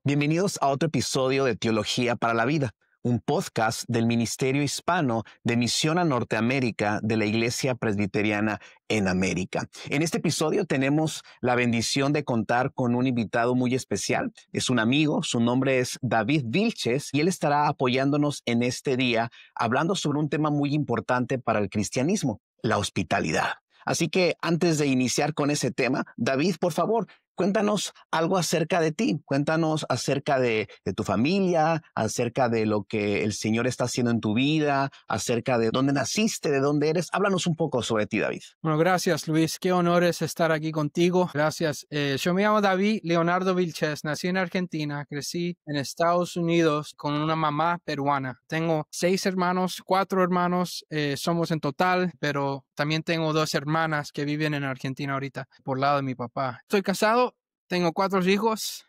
Bienvenidos a otro episodio de Teología para la Vida, un podcast del Ministerio Hispano de Misión a Norteamérica de la Iglesia Presbiteriana en América. En este episodio tenemos la bendición de contar con un invitado muy especial. Es un amigo, su nombre es David Vilches y él estará apoyándonos en este día hablando sobre un tema muy importante para el cristianismo, la hospitalidad. Así que antes de iniciar con ese tema, David, por favor, cuéntanos algo acerca de ti, cuéntanos acerca de tu familia, acerca de lo que el Señor está haciendo en tu vida, acerca de dónde naciste, de dónde eres. Háblanos un poco sobre ti, David. Bueno, gracias, Luis. Qué honor es estar aquí contigo. Gracias. Yo me llamo David Leonardo Vilches. Nací en Argentina, crecí en Estados Unidos con una mamá peruana. Tengo 6 hermanos, 4 hermanos, somos en total, pero también tengo 2 hermanas que viven en Argentina ahorita por lado de mi papá. Estoy casado, tengo 4 hijos.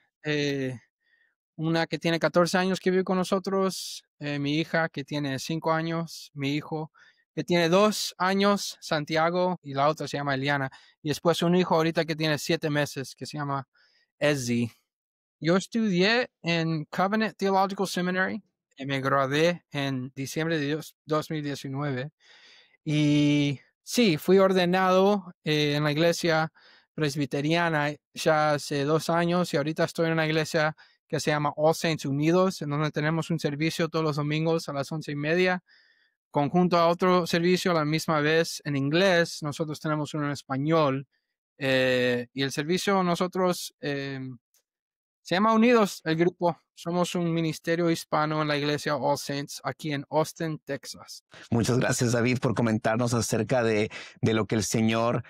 Una que tiene 14 años que vive con nosotros, mi hija que tiene 5 años, mi hijo que tiene 2 años, Santiago, y la otra se llama Eliana. Y después un hijo ahorita que tiene 7 meses, que se llama Ezzy. Yo estudié en Covenant Theological Seminary y me gradué en diciembre de 2019. Y sí, fui ordenado en la iglesia presbiteriana ya hace 2 años y ahorita estoy en una iglesia que se llama All Saints Unidos, en donde tenemos un servicio todos los domingos a las 11:30, conjunto a otro servicio a la misma vez en inglés. Nosotros tenemos uno en español y el servicio nosotros se llama Unidos, el grupo. Somos un ministerio hispano en la iglesia All Saints aquí en Austin, Texas. Muchas gracias, David, por comentarnos acerca de lo que el Señor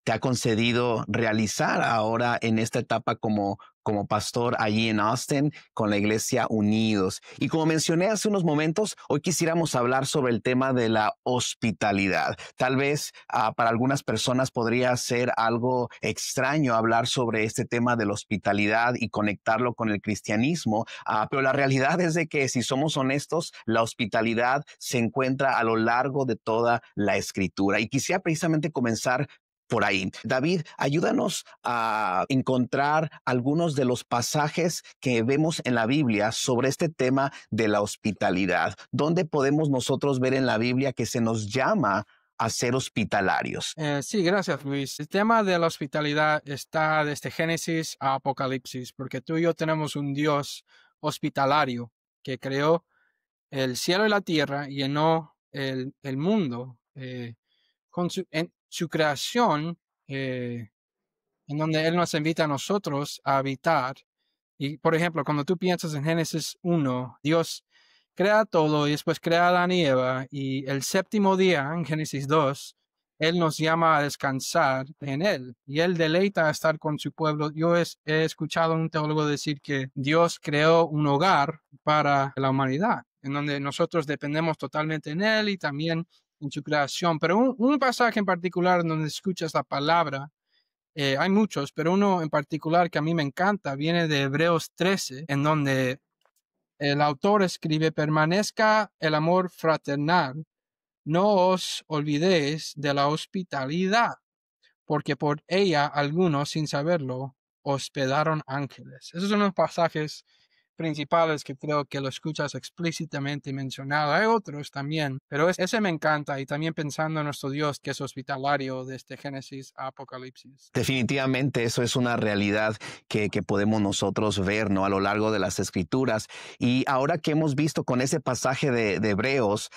te ha concedido realizar ahora en esta etapa como pastor allí en Austin con la Iglesia Unidos. Y como mencioné hace unos momentos, hoy quisiéramos hablar sobre el tema de la hospitalidad. Tal vez para algunas personas podría ser algo extraño hablar sobre este tema de la hospitalidad y conectarlo con el cristianismo, pero la realidad es de que si somos honestos, la hospitalidad se encuentra a lo largo de toda la Escritura. Y quisiera precisamente comenzar por ahí. David, ayúdanos a encontrar algunos de los pasajes que vemos en la Biblia sobre este tema de la hospitalidad. ¿Dónde podemos nosotros ver en la Biblia que se nos llama a ser hospitalarios? Sí, gracias, Luis. El tema de la hospitalidad está desde Génesis a Apocalipsis, porque tú y yo tenemos un Dios hospitalario que creó el cielo y la tierra y llenó el mundo en su creación, en donde Él nos invita a nosotros a habitar. Y, por ejemplo, cuando tú piensas en Génesis 1, Dios crea todo y después crea a Adán y Eva, y el séptimo día, en Génesis 2, Él nos llama a descansar en Él, y Él deleita a estar con su pueblo. Yo he escuchado a un teólogo decir que Dios creó un hogar para la humanidad, en donde nosotros dependemos totalmente en Él y también en su creación. Pero un pasaje en particular en donde escuchas la palabra, hay muchos, pero uno en particular que a mí me encanta, viene de Hebreos 13, en donde el autor escribe: permanezca el amor fraternal, no os olvidéis de la hospitalidad, porque por ella algunos, sin saberlo, hospedaron ángeles. Esos son los pasajes principales que creo que lo escuchas explícitamente mencionado. Hay otros también, pero ese me encanta, y también pensando en nuestro Dios que es hospitalario desde Génesis a Apocalipsis. Definitivamente eso es una realidad que podemos nosotros ver, ¿no?, a lo largo de las Escrituras. Y ahora que hemos visto con ese pasaje de Hebreos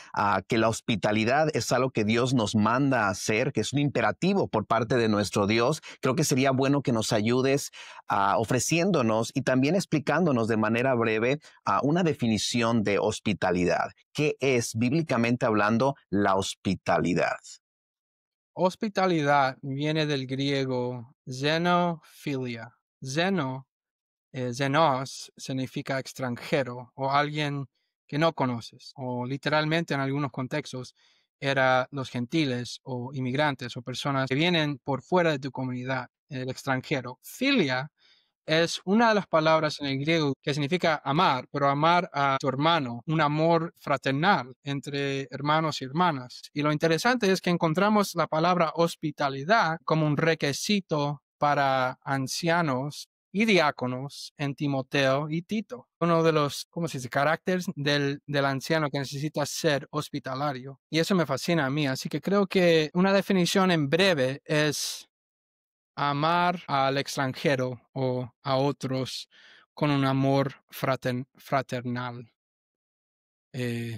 que la hospitalidad es algo que Dios nos manda a hacer, que es un imperativo por parte de nuestro Dios, creo que sería bueno que nos ayudes ofreciéndonos y también explicándonos de manera breve una definición de hospitalidad. ¿Qué es, bíblicamente hablando, la hospitalidad? Hospitalidad viene del griego xenofilia. Xenos significa extranjero o alguien que no conoces, o literalmente en algunos contextos era los gentiles o inmigrantes o personas que vienen por fuera de tu comunidad, el extranjero. Filia es una de las palabras en el griego que significa amar, pero amar a tu hermano, un amor fraternal entre hermanos y hermanas. Y lo interesante es que encontramos la palabra hospitalidad como un requisito para ancianos y diáconos en Timoteo y Tito. Uno de los, ¿cómo se dice?, caracteres del anciano que necesita ser hospitalario. Y eso me fascina a mí. Así que creo que una definición en breve es amar al extranjero o a otros con un amor fraternal,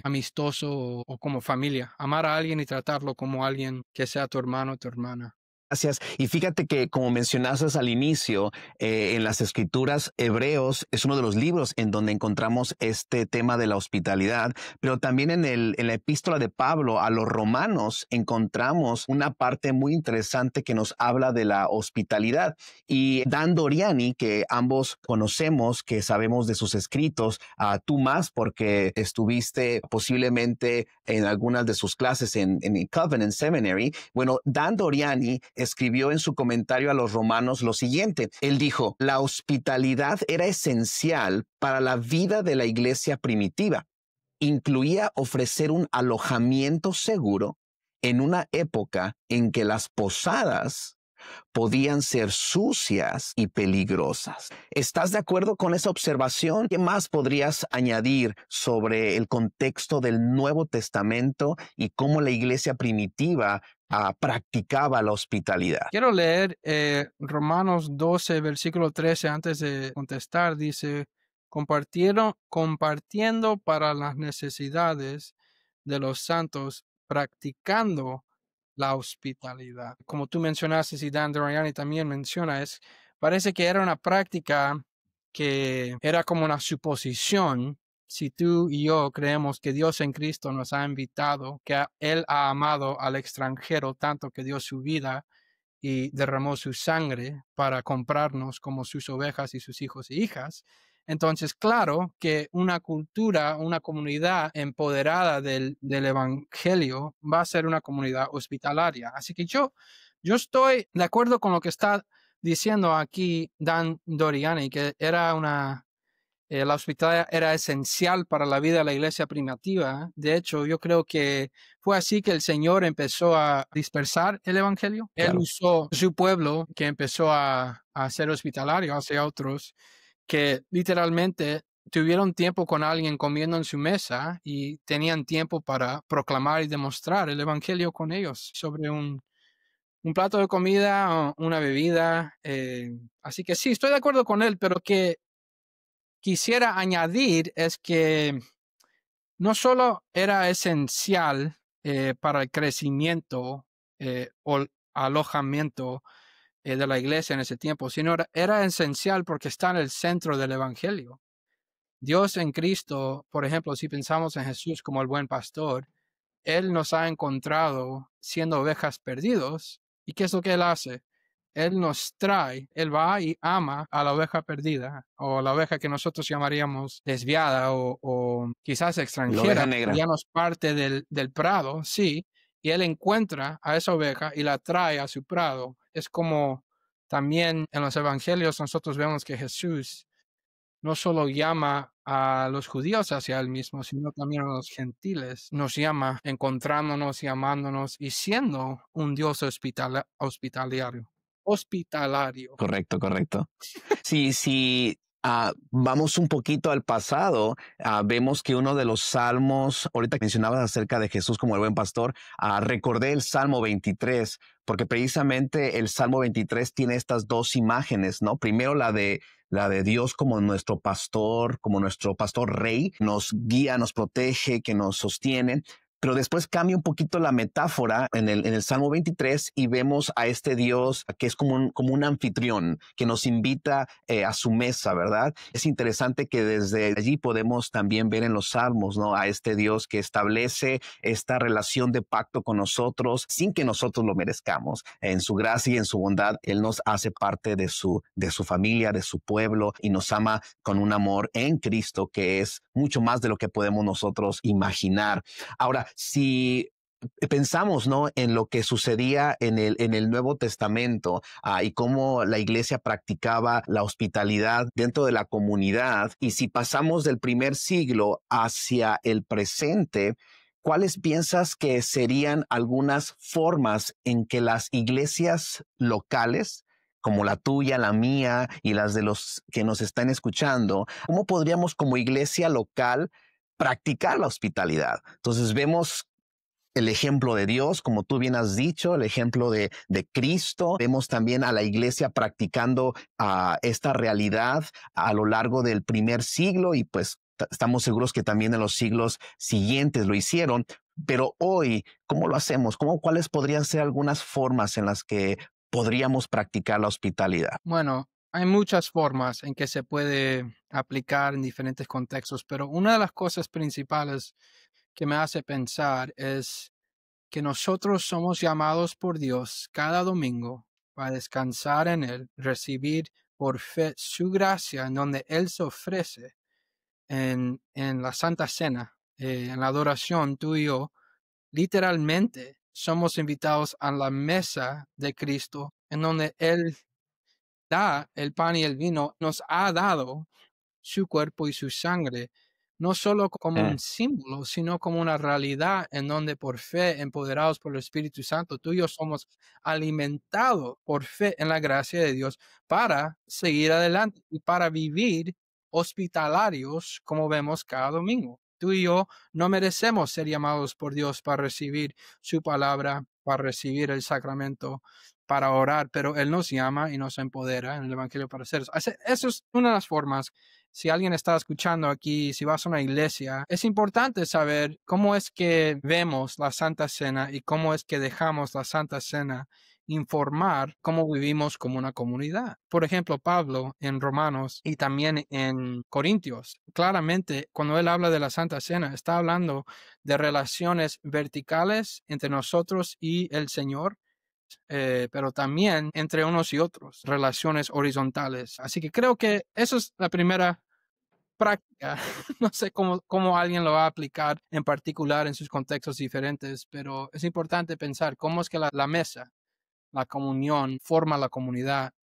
amistoso o como familia. Amar a alguien y tratarlo como alguien que sea tu hermano o tu hermana. Gracias. Y fíjate que, como mencionaste al inicio, en las Escrituras, Hebreos es uno de los libros en donde encontramos este tema de la hospitalidad, pero también en la epístola de Pablo a los romanos encontramos una parte muy interesante que nos habla de la hospitalidad. Y Dan Doriani, que ambos conocemos, que sabemos de sus escritos, tú más porque estuviste posiblemente en algunas de sus clases en Covenant Seminary. Bueno, Dan Doriani escribió en su comentario a los romanos lo siguiente. Él dijo, la hospitalidad era esencial para la vida de la iglesia primitiva. Incluía ofrecer un alojamiento seguro en una época en que las posadas podían ser sucias y peligrosas. ¿Estás de acuerdo con esa observación? ¿Qué más podrías añadir sobre el contexto del Nuevo Testamento y cómo la iglesia primitiva practicaba la hospitalidad? Quiero leer Romanos 12, versículo 13, antes de contestar. Dice, compartiendo para las necesidades de los santos, practicando la hospitalidad. Como tú mencionaste, y Dan Doriani también menciona, parece que era una práctica que era como una suposición. Si tú y yo creemos que Dios en Cristo nos ha invitado, que Él ha amado al extranjero tanto que dio su vida y derramó su sangre para comprarnos como sus ovejas y sus hijos e hijas, entonces, claro que una cultura, una comunidad empoderada del evangelio va a ser una comunidad hospitalaria. Así que yo estoy de acuerdo con lo que está diciendo aquí Dan Doriani, que era la hospitalidad era esencial para la vida de la iglesia primitiva. De hecho, yo creo que fue así que el Señor empezó a dispersar el evangelio. Él Claro. usó su pueblo que empezó a ser hospitalario hacia otros que literalmente tuvieron tiempo con alguien comiendo en su mesa y tenían tiempo para proclamar y demostrar el evangelio con ellos sobre un plato de comida o una bebida. Así que sí, estoy de acuerdo con él, pero que quisiera añadir es que no solo era esencial para el crecimiento o alojamiento de la iglesia en ese tiempo, sino era esencial porque está en el centro del evangelio. Dios en Cristo, por ejemplo, si pensamos en Jesús como el buen pastor, Él nos ha encontrado siendo ovejas perdidos. ¿Y qué es lo que Él hace? Él nos trae, Él va y ama a la oveja perdida o la oveja que nosotros llamaríamos desviada o quizás La extranjera, oveja porque negra. ya no es parte del prado, sí, y Él encuentra a esa oveja y la trae a su prado. Es como también en los evangelios nosotros vemos que Jesús no solo llama a los judíos hacia Él mismo, sino también a los gentiles. Nos llama encontrándonos y amándonos y siendo un Dios hospitalario. Hospitalario. Correcto, correcto. Sí, vamos un poquito al pasado, vemos que uno de los salmos, ahorita que mencionabas acerca de Jesús como el buen pastor, recordé el Salmo 23, porque precisamente el Salmo 23 tiene estas dos imágenes, ¿no? Primero la de Dios como nuestro pastor rey, nos guía, nos protege, que nos sostiene. Pero después cambia un poquito la metáfora en el Salmo 23 y vemos a este Dios que es como un anfitrión que nos invita a su mesa, ¿verdad? Es interesante que desde allí podemos también ver en los Salmos, ¿no? A este Dios que establece esta relación de pacto con nosotros sin que nosotros lo merezcamos. En su gracia y en su bondad, Él nos hace parte de su familia, de su pueblo y nos ama con un amor en Cristo que es mucho más de lo que podemos nosotros imaginar. Ahora, si pensamos, ¿no?, en lo que sucedía en el Nuevo Testamento y cómo la iglesia practicaba la hospitalidad dentro de la comunidad, y si pasamos del primer siglo hacia el presente, ¿cuáles piensas que serían algunas formas en que las iglesias locales como la tuya, la mía y las de los que nos están escuchando, ¿cómo podríamos como iglesia local practicar la hospitalidad? Entonces vemos el ejemplo de Dios, como tú bien has dicho, el ejemplo de Cristo. Vemos también a la iglesia practicando esta realidad a lo largo del primer siglo y pues estamos seguros que también en los siglos siguientes lo hicieron. Pero hoy, ¿cómo lo hacemos? ¿Cuáles podrían ser algunas formas en las que podríamos practicar la hospitalidad? Bueno, hay muchas formas en que se puede aplicar en diferentes contextos, pero una de las cosas principales que me hace pensar es que nosotros somos llamados por Dios cada domingo para descansar en Él, recibir por fe su gracia en donde Él se ofrece en la Santa Cena, en la adoración, tú y yo, literalmente somos invitados a la mesa de Cristo, en donde Él da el pan y el vino, nos ha dado su cuerpo y su sangre, no solo como un símbolo, sino como una realidad en donde por fe, empoderados por el Espíritu Santo, tú y yo somos alimentados por fe en la gracia de Dios para seguir adelante y para vivir hospitalarios como vemos cada domingo. Tú y yo no merecemos ser llamados por Dios para recibir su palabra, para recibir el sacramento, para orar, pero Él nos llama y nos empodera en el Evangelio para hacer eso. Eso es una de las formas. Si alguien está escuchando aquí, si vas a una iglesia, es importante saber cómo es que vemos la Santa Cena y cómo es que dejamos la Santa Cena informar cómo vivimos como una comunidad. Por ejemplo, Pablo en Romanos y también en Corintios, claramente cuando él habla de la Santa Cena, está hablando de relaciones verticales entre nosotros y el Señor, pero también entre unos y otros, relaciones horizontales. Así que creo que eso es la primera práctica. No sé cómo alguien lo va a aplicar en particular en sus contextos diferentes, pero es importante pensar cómo es que la mesa, la comunión, forma la comunidad,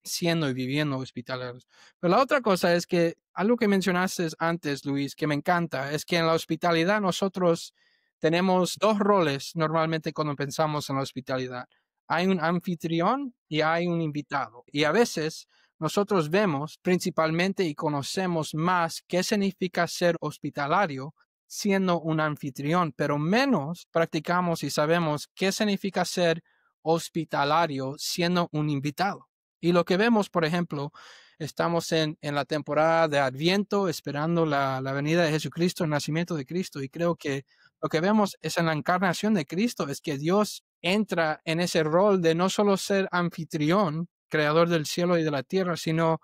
siendo y viviendo hospitalarios. Pero la otra cosa es que algo que mencionaste antes, Luis, que me encanta, es que en la hospitalidad nosotros tenemos dos roles normalmente cuando pensamos en la hospitalidad. Hay un anfitrión y hay un invitado. Y a veces nosotros vemos principalmente y conocemos más qué significa ser hospitalario siendo un anfitrión, pero menos practicamos y sabemos qué significa ser hospitalario siendo un invitado. Y lo que vemos, por ejemplo, estamos en la temporada de Adviento, esperando la venida de Jesucristo, el nacimiento de Cristo, y creo que lo que vemos es en la encarnación de Cristo, es que Dios entra en ese rol de no solo ser anfitrión, creador del cielo y de la tierra, sino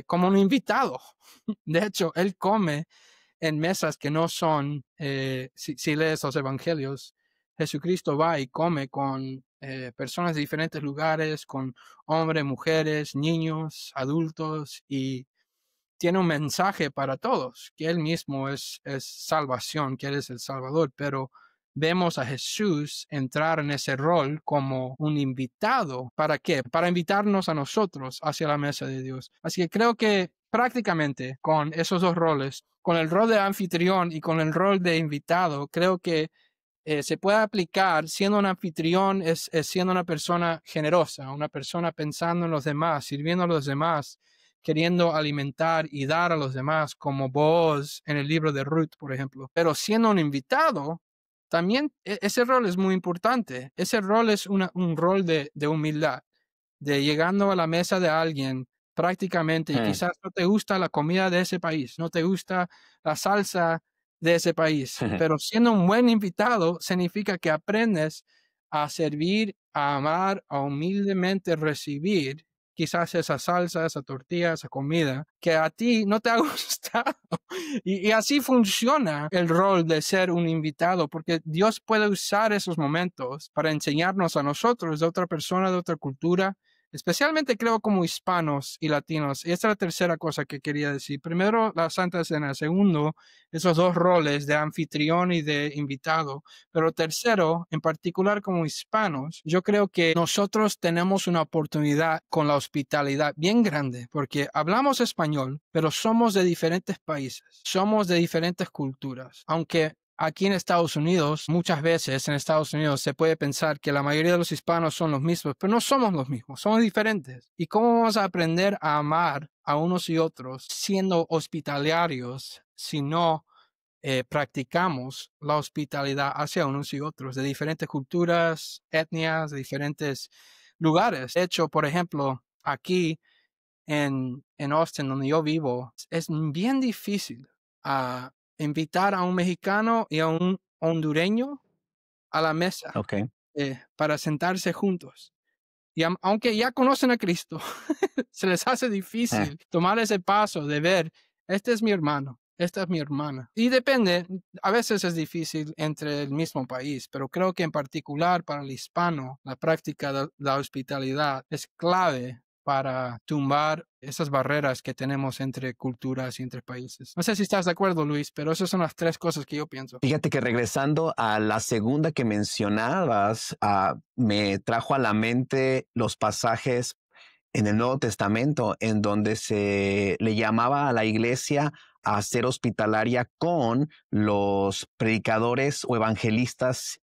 como un invitado. De hecho, Él come en mesas que no son, si lees los evangelios, Jesucristo va y come con personas de diferentes lugares, con hombres, mujeres, niños, adultos, y tiene un mensaje para todos, que Él mismo es salvación, que Él es el Salvador, pero vemos a Jesús entrar en ese rol como un invitado. ¿Para qué? Para invitarnos a nosotros hacia la mesa de Dios. Así que creo que prácticamente con esos dos roles, con el rol de anfitrión y con el rol de invitado, creo que se puede aplicar siendo un anfitrión, es siendo una persona generosa, una persona pensando en los demás, sirviendo a los demás, queriendo alimentar y dar a los demás, como Booz en el libro de Ruth, por ejemplo. Pero siendo un invitado, también ese rol es muy importante. Ese rol es un rol de humildad, de llegando a la mesa de alguien prácticamente y quizás no te gusta la comida de ese país, no te gusta la salsa de ese país, pero siendo un buen invitado significa que aprendes a servir, a amar, a humildemente recibir quizás esa salsa, esa tortilla, esa comida que a ti no te ha gustado. Y así funciona el rol de ser un invitado, porque Dios puede usar esos momentos para enseñarnos a nosotros de otra persona, de otra cultura, especialmente creo como hispanos y latinos. Y esta es la tercera cosa que quería decir. Primero, la Santa Cena. Segundo, esos dos roles de anfitrión y de invitado. Pero tercero, en particular como hispanos, yo creo que nosotros tenemos una oportunidad con la hospitalidad bien grande, porque hablamos español, pero somos de diferentes países, somos de diferentes culturas. Aunque aquí en Estados Unidos, muchas veces en Estados Unidos se puede pensar que la mayoría de los hispanos son los mismos, pero no somos los mismos, somos diferentes. ¿Y cómo vamos a aprender a amar a unos y otros siendo hospitalarios si no practicamos la hospitalidad hacia unos y otros, de diferentes culturas, etnias, de diferentes lugares? De hecho, por ejemplo, aquí en Austin, donde yo vivo, es bien difícil invitar a un mexicano y a un hondureño a la mesa Ok. para sentarse juntos. Y aunque ya conocen a Cristo, se les hace difícil tomar ese paso de ver, este es mi hermano, esta es mi hermana. Y depende, a veces es difícil entre el mismo país, pero creo que en particular para el hispano, la práctica de la hospitalidad es clave para tumbar esas barreras que tenemos entre culturas y entre países. No sé si estás de acuerdo, Luis, pero esas son las tres cosas que yo pienso. Fíjate que regresando a la segunda que mencionabas, me trajo a la mente los pasajes en el Nuevo Testamento en donde se le llamaba a la iglesia a ser hospitalaria con los predicadores o evangelistas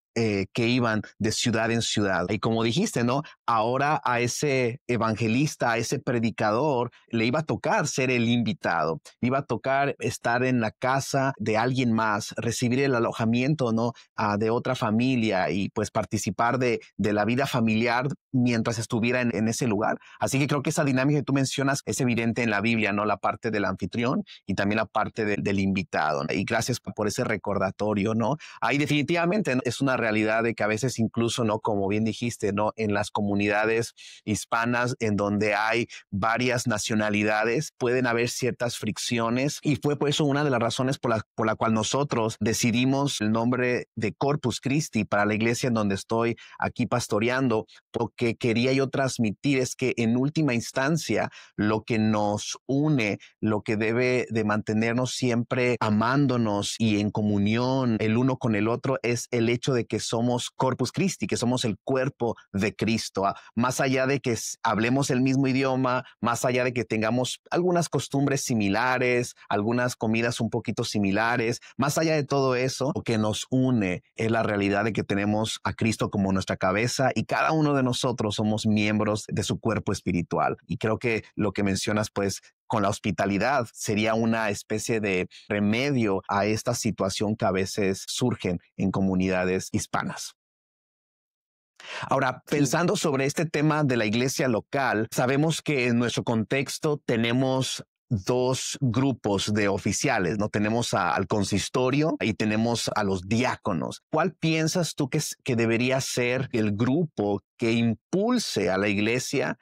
que iban de ciudad en ciudad. Y como dijiste, ¿no? Ahora a ese evangelista, a ese predicador, le iba a tocar ser el invitado, le iba a tocar estar en la casa de alguien más, recibir el alojamiento, ¿no? De otra familia y pues participar de la vida familiar mientras estuviera en ese lugar. Así que creo que esa dinámica que tú mencionas es evidente en la Biblia, ¿no? La parte del anfitrión y también la parte del invitado. Y gracias por ese recordatorio, ¿no? Ahí definitivamente, ¿no? Es una realidad de que a veces incluso, ¿no? Como bien dijiste, ¿no? En las comunidades hispanas en donde hay varias nacionalidades, pueden haber ciertas fricciones y fue por eso una de las razones por la cual nosotros decidimos el nombre de Corpus Christi para la iglesia en donde estoy aquí pastoreando, porque quería yo transmitir es que en última instancia lo que nos une, lo que debe de mantenernos siempre amándonos y en comunión el uno con el otro es el hecho de que somos Corpus Christi, que somos el cuerpo de Cristo. Más allá de que hablemos el mismo idioma, más allá de que tengamos algunas costumbres similares, algunas comidas un poquito similares, más allá de todo eso, lo que nos une es la realidad de que tenemos a Cristo como nuestra cabeza y cada uno de nosotros somos miembros de su cuerpo espiritual. Y creo que lo que mencionas, pues, con la hospitalidad sería una especie de remedio a esta situación que a veces surgen en comunidades hispanas. Ahora, pensando sobre este tema de la iglesia local, sabemos que en nuestro contexto tenemos dos grupos de oficiales, ¿no? Tenemos al consistorio y tenemos a los diáconos. ¿Cuál piensas tú que debería ser el grupo que impulse a la iglesia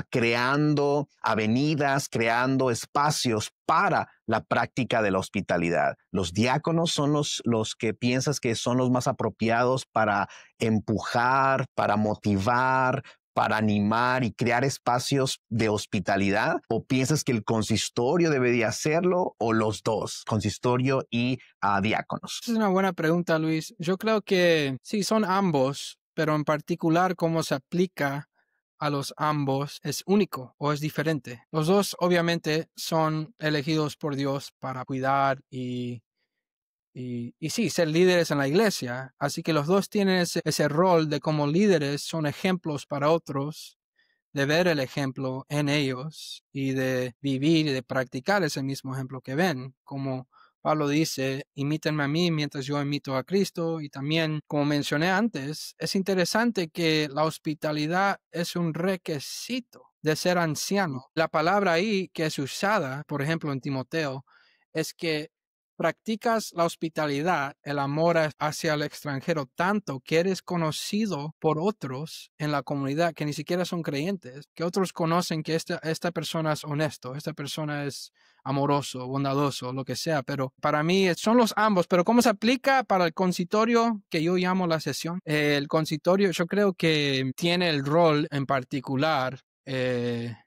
creando avenidas, creando espacios para la práctica de la hospitalidad? ¿Los diáconos son los que piensas que son los más apropiados para empujar, para motivar, para animar y crear espacios de hospitalidad? ¿O piensas que el consistorio debería hacerlo o los dos, consistorio y diáconos? Es una buena pregunta, Luis. Yo creo que sí, son ambos, pero en particular cómo se aplica a los ambos es único o es diferente. Los dos obviamente son elegidos por Dios para cuidar y sí, ser líderes en la iglesia. Así que los dos tienen ese rol de como líderes, son ejemplos para otros, de ver el ejemplo en ellos y de vivir y de practicar ese mismo ejemplo que ven. Como Pablo dice, imítenme a mí mientras yo imito a Cristo. Y también, como mencioné antes, es interesante que la hospitalidad es un requisito de ser anciano. La palabra ahí que es usada, por ejemplo, en Timoteo, es que practicas la hospitalidad, el amor hacia el extranjero, tanto que eres conocido por otros en la comunidad que ni siquiera son creyentes, que otros conocen que esta persona es honesto, esta persona es amoroso, bondadoso, lo que sea. Pero para mí son los ambos. Pero ¿cómo se aplica para el consitorio que yo llamo la sesión? El consitorio yo creo que tiene el rol en particular de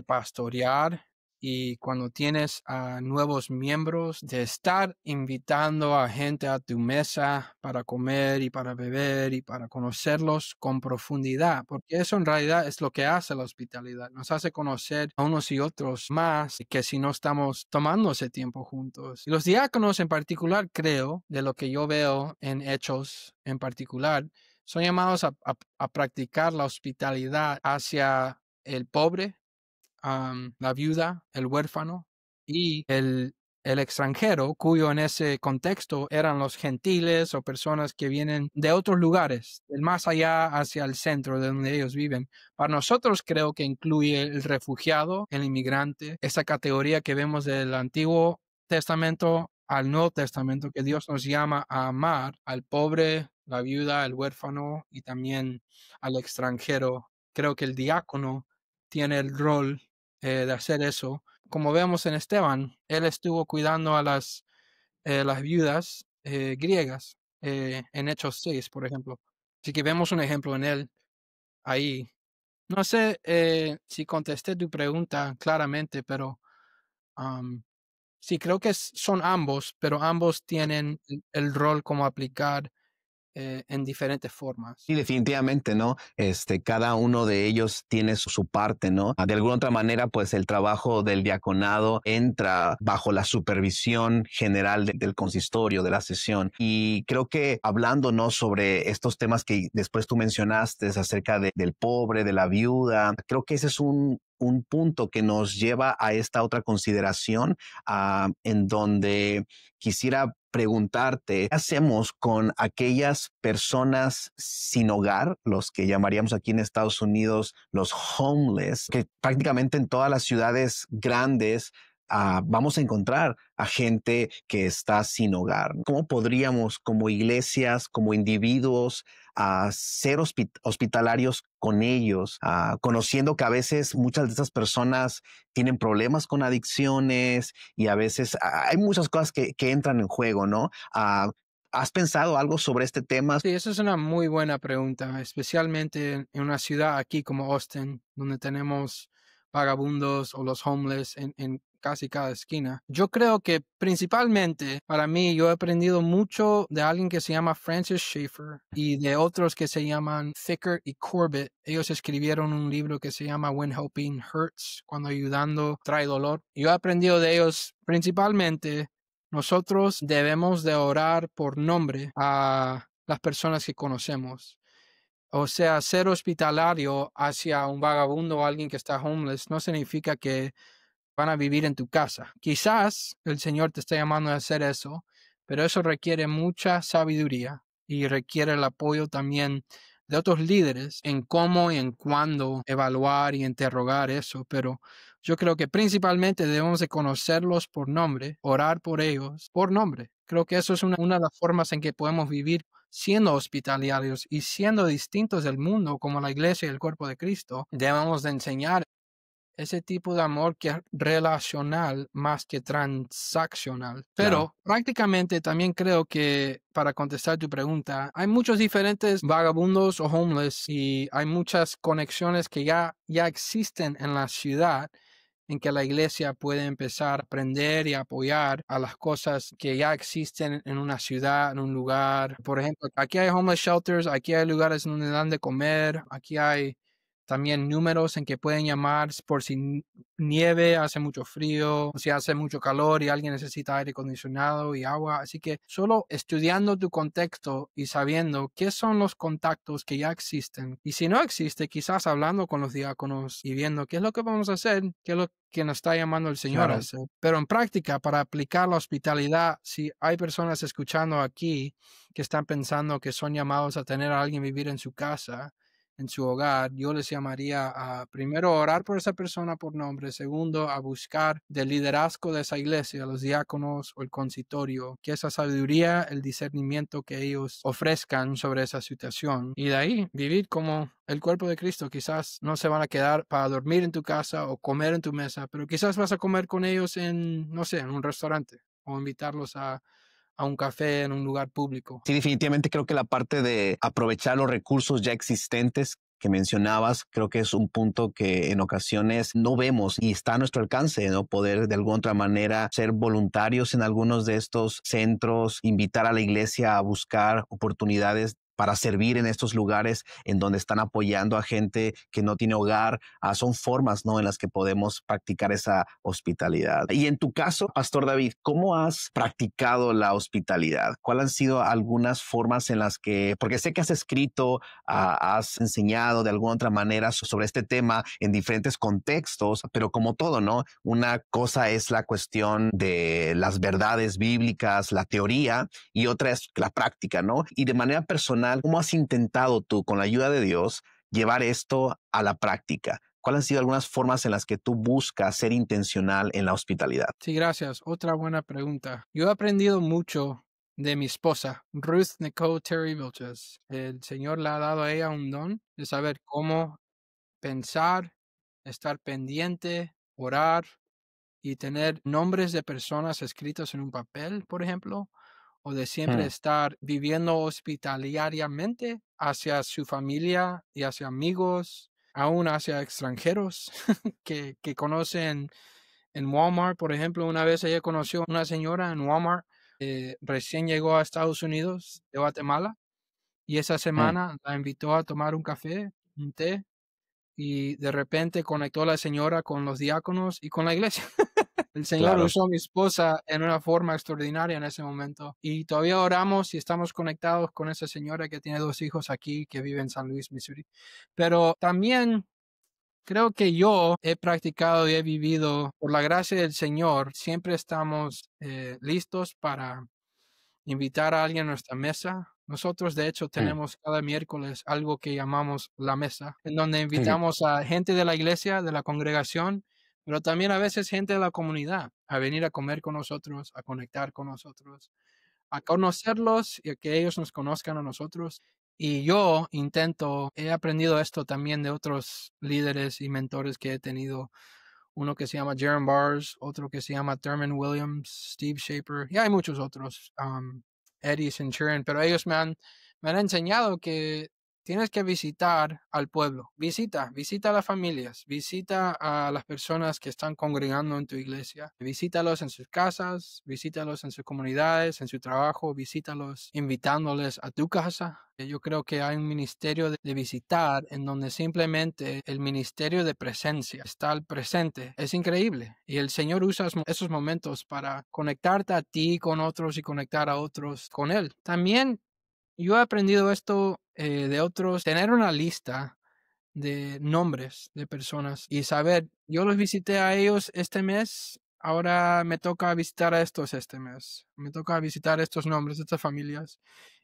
pastorear Y cuando tienes a nuevos miembros, de estar invitando a gente a tu mesa para comer y para beber y para conocerlos con profundidad, porque eso en realidad es lo que hace la hospitalidad. Nos hace conocer a unos y otros más que si no estamos tomando ese tiempo juntos. Y los diáconos en particular, creo, de lo que yo veo en Hechos en particular, son llamados a practicar la hospitalidad hacia el pobre, la viuda, el huérfano y el extranjero, cuyo en ese contexto eran los gentiles o personas que vienen de otros lugares, del más allá hacia el centro de donde ellos viven. Para nosotros creo que incluye el refugiado, el inmigrante, esa categoría que vemos del Antiguo Testamento al Nuevo Testamento, que Dios nos llama a amar al pobre, la viuda, el huérfano y también al extranjero. Creo que el diácono tiene el rol de hacer eso. Como vemos en Esteban, él estuvo cuidando a las viudas griegas en Hechos 6, por ejemplo. Así que vemos un ejemplo en él ahí. No sé si contesté tu pregunta claramente, pero sí, creo que son ambos, pero ambos tienen el rol como aplicar en diferentes formas. Y definitivamente, ¿no? Cada uno de ellos tiene su parte, ¿no? De alguna otra manera, pues el trabajo del diaconado entra bajo la supervisión general del consistorio, de la sesión. Y creo que hablando, ¿no? Sobre estos temas que después tú mencionaste acerca del pobre, de la viuda, creo que ese es un punto que nos lleva a esta otra consideración, en donde quisiera preguntarte, ¿qué hacemos con aquellas personas sin hogar, los que llamaríamos aquí en Estados Unidos los homeless, que prácticamente en todas las ciudades grandes vamos a encontrar a gente que está sin hogar? ¿Cómo podríamos como iglesias, como individuos, ser hospitalarios con ellos, conociendo que a veces muchas de estas personas tienen problemas con adicciones y a veces hay muchas cosas que entran en juego, ¿no? ¿Has pensado algo sobre este tema? Sí, esa es una muy buena pregunta, especialmente en una ciudad aquí como Austin, donde tenemos vagabundos o los homeless en casi cada esquina. Yo creo que principalmente para mí yo he aprendido mucho de alguien que se llama Francis Schaeffer y de otros que se llaman Thicker y Corbett. Ellos escribieron un libro que se llama When Helping Hurts, cuando ayudando trae dolor. Yo he aprendido de ellos principalmente. Nosotros debemos de orar por nombre a las personas que conocemos. O sea, ser hospitalario hacia un vagabundo o alguien que está homeless no significa que van a vivir en tu casa. Quizás el Señor te está llamando a hacer eso, pero eso requiere mucha sabiduría y requiere el apoyo también de otros líderes en cómo y en cuándo evaluar y interrogar eso. Pero yo creo que principalmente debemos de conocerlos por nombre, orar por ellos por nombre. Creo que eso es una de las formas en que podemos vivir siendo hospitalarios y siendo distintos del mundo como la iglesia y el cuerpo de Cristo. Debemos de enseñar ese tipo de amor que es relacional más que transaccional. Claro. Pero prácticamente también creo que, para contestar tu pregunta, hay muchos diferentes vagabundos o homeless y hay muchas conexiones que ya existen en la ciudad en que la iglesia puede empezar a aprender y apoyar a las cosas que ya existen en una ciudad, en un lugar. Por ejemplo, aquí hay homeless shelters, aquí hay lugares donde dan de comer, aquí hay también números en que pueden llamar por si nieve, hace mucho frío, o si hace mucho calor y alguien necesita aire acondicionado y agua. Así que solo estudiando tu contexto y sabiendo qué son los contactos que ya existen. Y si no existe, quizás hablando con los diáconos y viendo qué es lo que vamos a hacer, qué es lo que nos está llamando el Señor a Claro. hacer. Pero en práctica, para aplicar la hospitalidad, si hay personas escuchando aquí que están pensando que son llamados a tener a alguien vivir en su casa, en su hogar, yo les llamaría a primero orar por esa persona por nombre, segundo a buscar del liderazgo de esa iglesia, los diáconos o el consitorio, que esa sabiduría, el discernimiento que ellos ofrezcan sobre esa situación y de ahí vivir como el cuerpo de Cristo. Quizás no se van a quedar para dormir en tu casa o comer en tu mesa, pero quizás vas a comer con ellos en, no sé, en un restaurante o invitarlos a un café en un lugar público. Sí, definitivamente creo que la parte de aprovechar los recursos ya existentes que mencionabas, creo que es un punto que en ocasiones no vemos y está a nuestro alcance, ¿no? Poder de alguna otra manera ser voluntarios en algunos de estos centros, invitar a la iglesia a buscar oportunidades para servir en estos lugares en donde están apoyando a gente que no tiene hogar. Son formas, ¿no?, en las que podemos practicar esa hospitalidad. Y en tu caso, Pastor David, ¿cómo has practicado la hospitalidad? ¿Cuáles han sido algunas formas en las que, porque sé que has escrito, has enseñado de alguna otra manera sobre este tema en diferentes contextos, pero como todo, ¿no? Una cosa es la cuestión de las verdades bíblicas, la teoría, y otra es la práctica, ¿no? Y de manera personal, ¿cómo has intentado tú, con la ayuda de Dios, llevar esto a la práctica? ¿Cuáles han sido algunas formas en las que tú buscas ser intencional en la hospitalidad? Sí, gracias. Otra buena pregunta. Yo he aprendido mucho de mi esposa, Ruth Nicole Terry Vilches. El Señor le ha dado a ella un don de saber cómo pensar, estar pendiente, orar y tener nombres de personas escritos en un papel, por ejemplo, o de siempre Mm, estar viviendo hospitalariamente hacia su familia y hacia amigos, aún hacia extranjeros que conocen en Walmart. Por ejemplo, una vez ella conoció a una señora en Walmart, recién llegó a Estados Unidos de Guatemala, y esa mm, semana la invitó a tomar un café, un té, y de repente conectó a la señora con los diáconos y con la iglesia. El Señor claro. usó a mi esposa en una forma extraordinaria en ese momento. Y todavía oramos y estamos conectados con esa señora que tiene 2 hijos aquí, que vive en San Luis, Missouri. Pero también creo que yo he practicado y he vivido, por la gracia del Señor, siempre estamos listos para invitar a alguien a nuestra mesa. Nosotros, de hecho, Mm, tenemos cada miércoles algo que llamamos la mesa, en donde invitamos a gente de la iglesia, de la congregación, pero también a veces gente de la comunidad a venir a comer con nosotros, a conectar con nosotros, a conocerlos y a que ellos nos conozcan a nosotros. Y yo intento, he aprendido esto también de otros líderes y mentores que he tenido, uno que se llama Jaron Bars, otro que se llama Thurman Williams, Steve Shaper, y hay muchos otros, Eddie Centurion, pero ellos me han enseñado que tienes que visitar al pueblo, visita a las familias, visita a las personas que están congregando en tu iglesia, visítalos en sus casas, visítalos en sus comunidades, en su trabajo, visítalos invitándoles a tu casa. Yo creo que hay un ministerio de visitar en donde simplemente el ministerio de presencia está al presente. Es increíble. Y el Señor usa esos momentos para conectarte a ti con otros y conectar a otros con Él. También yo he aprendido esto de otros, tener una lista de nombres de personas y saber, yo los visité a ellos este mes, ahora me toca visitar a estos este mes, me toca visitar estos nombres, estas familias,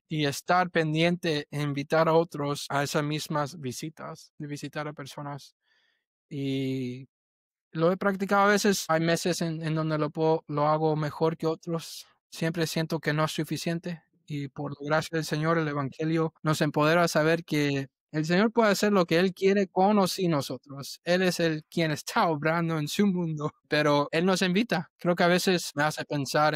y estar pendiente e invitar a otros a esas mismas visitas, de visitar a personas. Y lo he practicado a veces, hay meses en donde lo hago mejor que otros, siempre siento que no es suficiente, y por la gracia del Señor, el Evangelio nos empodera a saber que el Señor puede hacer lo que Él quiere con o sin nosotros. Él es el quien está obrando en su mundo, pero Él nos invita. Creo que a veces me hace pensar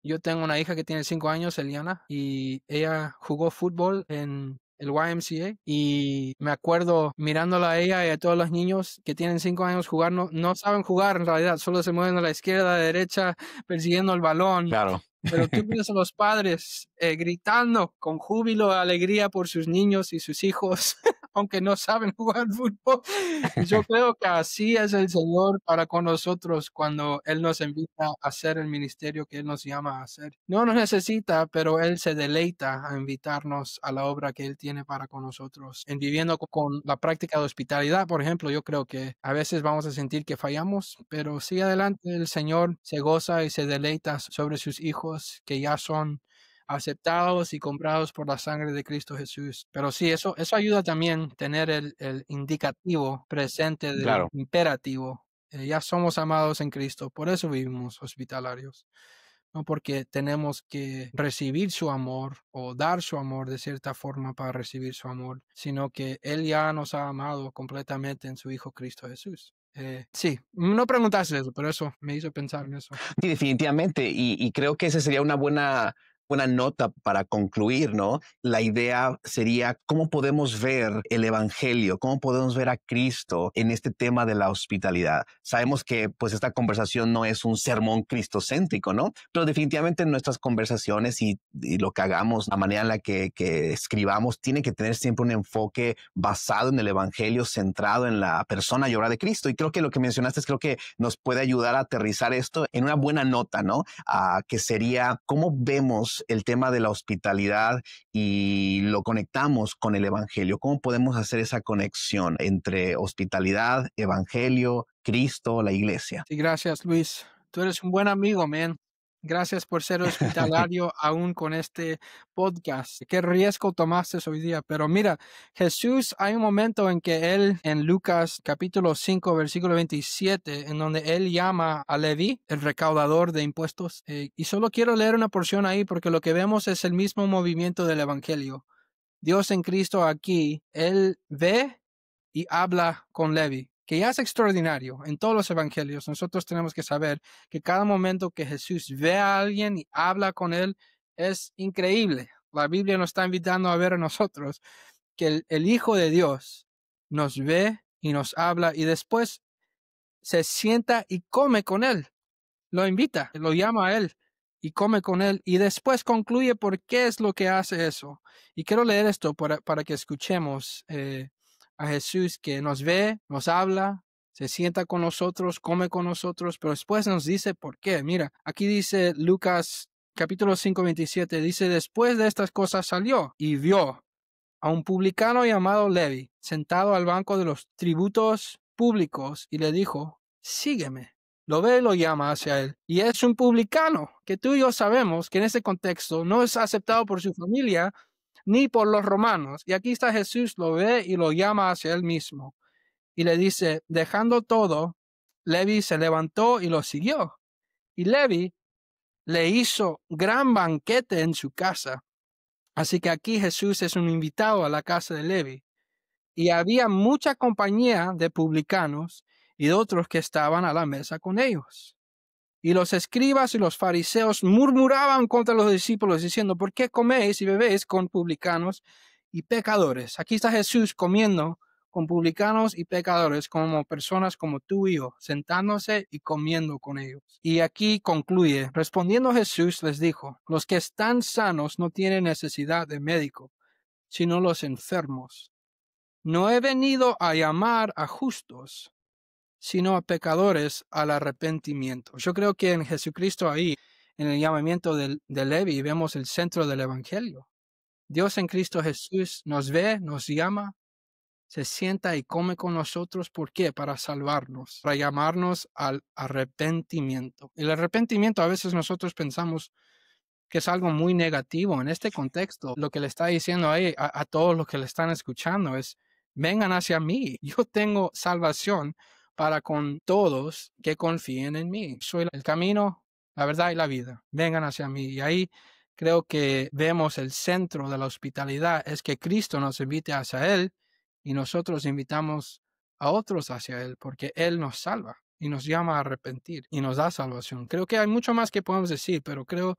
yo tengo una hija que tiene 5 años, Eliana, y ella jugó fútbol en el YMCA, y me acuerdo mirándola a ella y a todos los niños que tienen 5 años jugar, no saben jugar en realidad, solo se mueven a la izquierda, a la derecha, persiguiendo el balón. claro. Pero tú ves a los padres gritando con júbilo, alegría por sus niños y sus hijos, aunque no saben jugar fútbol. Y yo creo que así es el Señor para con nosotros cuando Él nos invita a hacer el ministerio que Él nos llama a hacer. No nos necesita, pero Él se deleita a invitarnos a la obra que Él tiene para con nosotros. En viviendo con la práctica de hospitalidad, por ejemplo, yo creo que a veces vamos a sentir que fallamos, pero sigue adelante, el Señor se goza y se deleita sobre sus hijos que ya son aceptados y comprados por la sangre de Cristo Jesús. Pero sí, eso ayuda también tener el indicativo presente del Claro. imperativo. Ya somos amados en Cristo, por eso vivimos hospitalarios. No porque tenemos que recibir su amor o dar su amor de cierta forma para recibir su amor, sino que Él ya nos ha amado completamente en su Hijo Cristo Jesús. Sí, no preguntaste eso, pero eso me hizo pensar en eso. Sí, definitivamente. Y creo que esa sería una buena buena nota para concluir, ¿no? La idea sería cómo podemos ver el evangelio, cómo podemos ver a Cristo en este tema de la hospitalidad. Sabemos que pues esta conversación no es un sermón cristocéntrico, ¿no? Pero definitivamente en nuestras conversaciones y lo que hagamos, la manera en la que escribamos, tiene que tener siempre un enfoque basado en el evangelio, centrado en la persona y obra de Cristo. Y creo que lo que mencionaste creo que nos puede ayudar a aterrizar esto en una buena nota, ¿no? Que sería cómo vemos el tema de la hospitalidad y lo conectamos con el evangelio. ¿Cómo podemos hacer esa conexión entre hospitalidad, evangelio, Cristo, la iglesia? Sí, gracias, Luis. Tú eres un buen amigo, man. Gracias por ser hospitalario aún con este podcast. Qué riesgo tomaste hoy día. Pero mira, Jesús, hay un momento en que él, en Lucas capítulo 5, versículo 27, en donde él llama a Leví, el recaudador de impuestos. Y solo quiero leer una porción ahí porque lo que vemos es el mismo movimiento del evangelio. Dios en Cristo aquí, él ve y habla con Leví, que ya es extraordinario. En todos los evangelios nosotros tenemos que saber que cada momento que Jesús ve a alguien y habla con él es increíble. La Biblia nos está invitando a ver a nosotros que el Hijo de Dios nos ve y nos habla y después se sienta y come con él. Lo invita, lo llama a él y come con él y después concluye por qué es lo que hace eso. Y quiero leer esto para que escuchemos a Jesús que nos ve, nos habla, se sienta con nosotros, come con nosotros, pero después nos dice por qué. Mira, aquí dice Lucas capítulo 5, 27, dice, después de estas cosas salió y vio a un publicano llamado Levi sentado al banco de los tributos públicos y le dijo, sígueme. Lo ve y lo llama hacia él. Y es un publicano que tú y yo sabemos que en ese contexto no es aceptado por su familia ni por los romanos. Y aquí está Jesús, lo ve y lo llama hacia él mismo. Y le dice, dejando todo, Levi se levantó y lo siguió. Y Levi le hizo gran banquete en su casa. Así que aquí Jesús es un invitado a la casa de Levi. Y había mucha compañía de publicanos y de otros que estaban a la mesa con ellos. Y los escribas y los fariseos murmuraban contra los discípulos diciendo, ¿por qué coméis y bebéis con publicanos y pecadores? Aquí está Jesús comiendo con publicanos y pecadores como personas como tú y yo, sentándose y comiendo con ellos. Y aquí concluye, respondiendo Jesús les dijo, los que están sanos no tienen necesidad de médico, sino los enfermos. No he venido a llamar a justos, sino a pecadores al arrepentimiento. Yo creo que en Jesucristo ahí, en el llamamiento de Levi, vemos el centro del Evangelio. Dios en Cristo Jesús nos ve, nos llama, se sienta y come con nosotros. ¿Por qué? Para salvarnos, para llamarnos al arrepentimiento. El arrepentimiento a veces nosotros pensamos que es algo muy negativo. En este contexto, lo que le está diciendo ahí a todos los que le están escuchando es, vengan hacia mí, yo tengo salvación para con todos que confíen en mí. Soy el camino, la verdad y la vida. Vengan hacia mí. Y ahí creo que vemos el centro de la hospitalidad, es que Cristo nos invite hacia Él y nosotros invitamos a otros hacia Él, porque Él nos salva y nos llama a arrepentir y nos da salvación. Creo que hay mucho más que podemos decir, pero creo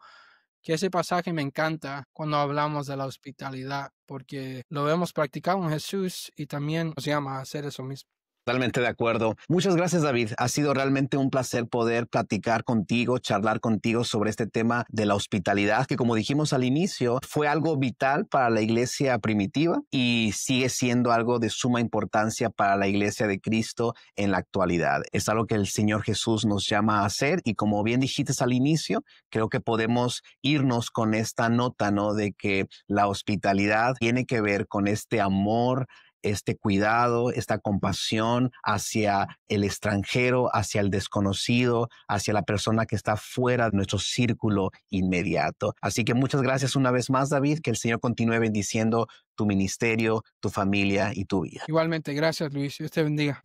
que ese pasaje me encanta cuando hablamos de la hospitalidad, porque lo vemos practicado en Jesús y también nos llama a hacer eso mismo. Totalmente de acuerdo. Muchas gracias, David. Ha sido realmente un placer poder platicar contigo, charlar contigo sobre este tema de la hospitalidad, que como dijimos al inicio, fue algo vital para la iglesia primitiva y sigue siendo algo de suma importancia para la iglesia de Cristo en la actualidad. Es algo que el Señor Jesús nos llama a hacer y como bien dijiste al inicio, creo que podemos irnos con esta nota, ¿no? De que la hospitalidad tiene que ver con este amor, este cuidado, esta compasión hacia el extranjero, hacia el desconocido, hacia la persona que está fuera de nuestro círculo inmediato. Así que muchas gracias una vez más, David, que el Señor continúe bendiciendo tu ministerio, tu familia y tu vida. Igualmente, gracias, Luis. Dios te bendiga.